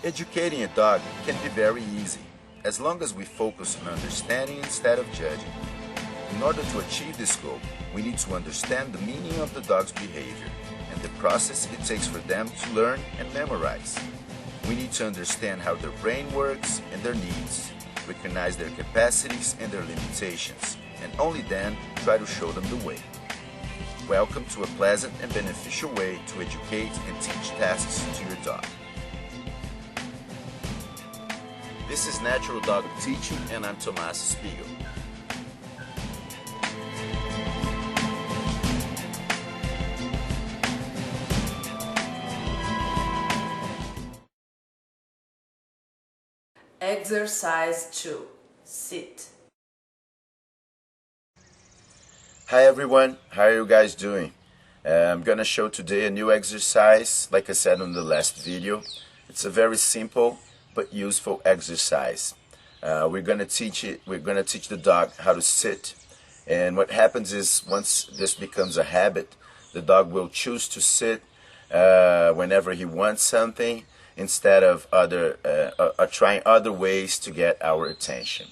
Educating a dog can be very easy, as long as we focus on understanding instead of judging. In order to achieve this goal, we need to understand the meaning of the dog's behavior and the process it takes for them to learn and memorize. We need to understand how their brain works and their needs, recognize their capacities and their limitations, and only then try to show them the way. Welcome to a pleasant and beneficial way to educate and teach tasks to your dog. This is Natural Dog Teaching, and I'm Tomas Spiegel. Exercise 2. Sit. Hi everyone, how are you guys doing? I'm gonna show today a new exercise, like I said in the last video. It's a very simple but useful exercise. We're gonna teach the dog how to sit, and what happens is once this becomes a habit, the dog will choose to sit whenever he wants something, instead of trying other ways to get our attention.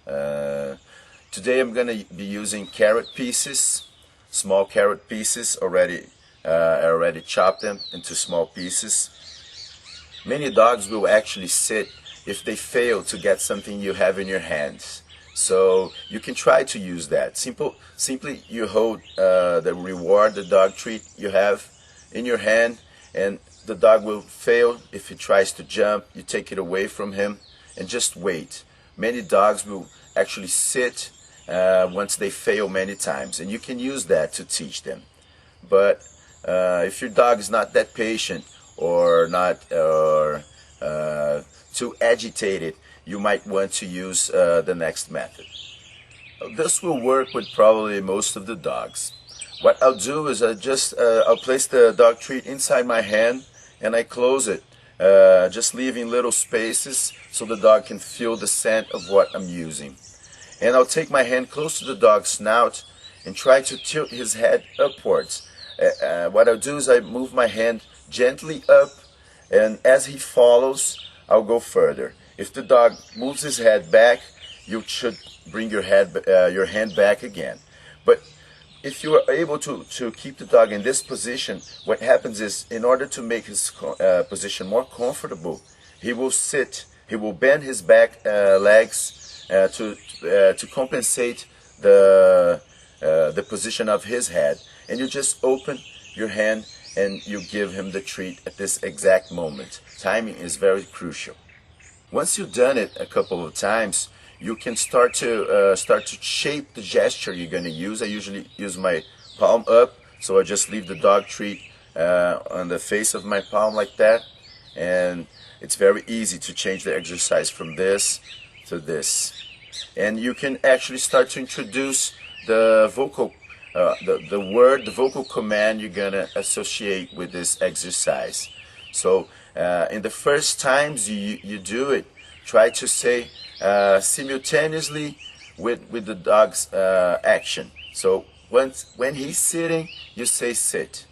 Today I'm going to be using carrot pieces, small carrot pieces. I already chopped them into small pieces. Many dogs will actually sit if they fail to get something you have in your hands. So you can try to use that. Simply you hold the reward, the dog treat you have in your hand, and the dog will fail. If he tries to jump, you take it away from him and just wait. Many dogs will actually sit once they fail many times, and you can use that to teach them. But if your dog is not that patient or too agitated, you might want to use the next method. This will work with probably most of the dogs. What I'll do is I'll place the dog treat inside my hand and I close it, just leaving little spaces so the dog can feel the scent of what I'm using. And I'll take my hand close to the dog's snout and try to tilt his head upwards. What I'll do is I move my hand gently up, and as he follows, I'll go further. If the dog moves his head back, you should bring your hand back again. But if you are able to keep the dog in this position, what happens is, in order to make his position more comfortable, he will sit, he will bend his back legs to compensate the position of his head. And you just open your hand and you give him the treat at this exact moment. Timing is very crucial. Once you've done it a couple of times, you can start to shape the gesture you're going to use. I usually use my palm up, so I just leave the dog treat on the face of my palm like that, and it's very easy to change the exercise from this to this. And you can actually start to introduce the vocal the vocal command you're going to associate with this exercise. So in the first times you do it, try to say simultaneously with the dog's action. So when he's sitting, you say sit,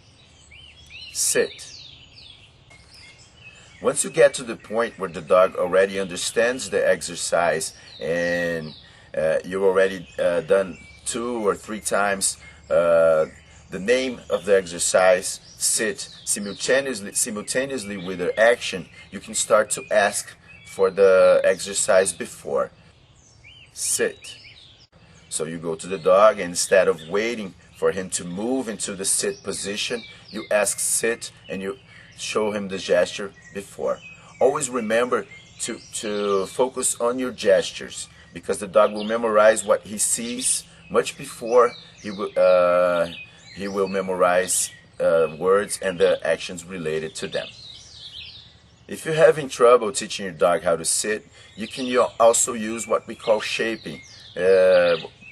sit. Once you get to the point where the dog already understands the exercise and you've already done 2 or 3 times the name of the exercise, sit, simultaneously with the action, you can start to ask for the exercise before. Sit. So you go to the dog, and instead of waiting for him to move into the sit position, you ask sit and you show him the gesture before. Always remember to focus on your gestures, because the dog will memorize what he sees much before he will memorize words and the actions related to them. If you're having trouble teaching your dog how to sit, you can also use what we call shaping,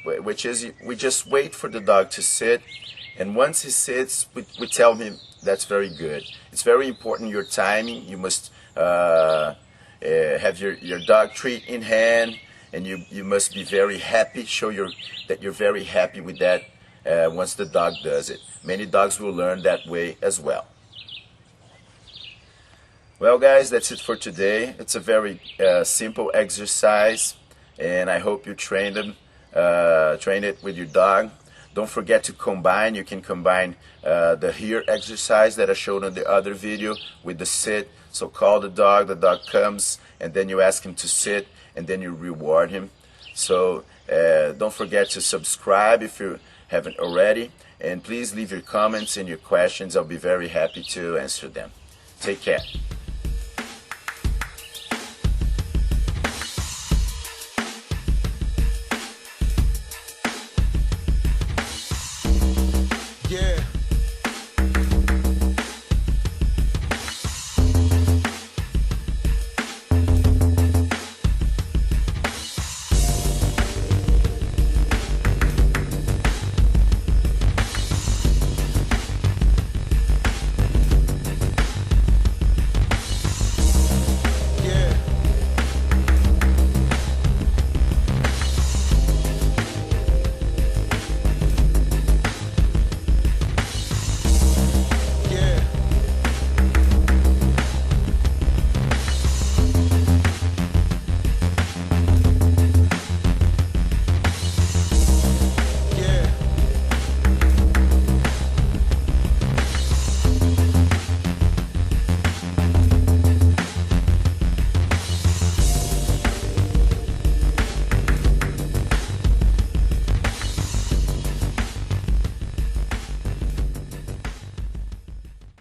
which is we just wait for the dog to sit, and once he sits, we tell him that's very good. It's very important, your timing. You must have your dog treat in hand, and you must be very happy, show that you're very happy with that once the dog does it. Many dogs will learn that way as well. Well, guys, that's it for today. It's a very simple exercise, and I hope you train it with your dog. Don't forget to combine. You can combine the here exercise that I showed on the other video with the sit. So call the dog comes, and then you ask him to sit, and then you reward him. So don't forget to subscribe if you haven't already, and please leave your comments and your questions. I'll be very happy to answer them. Take care.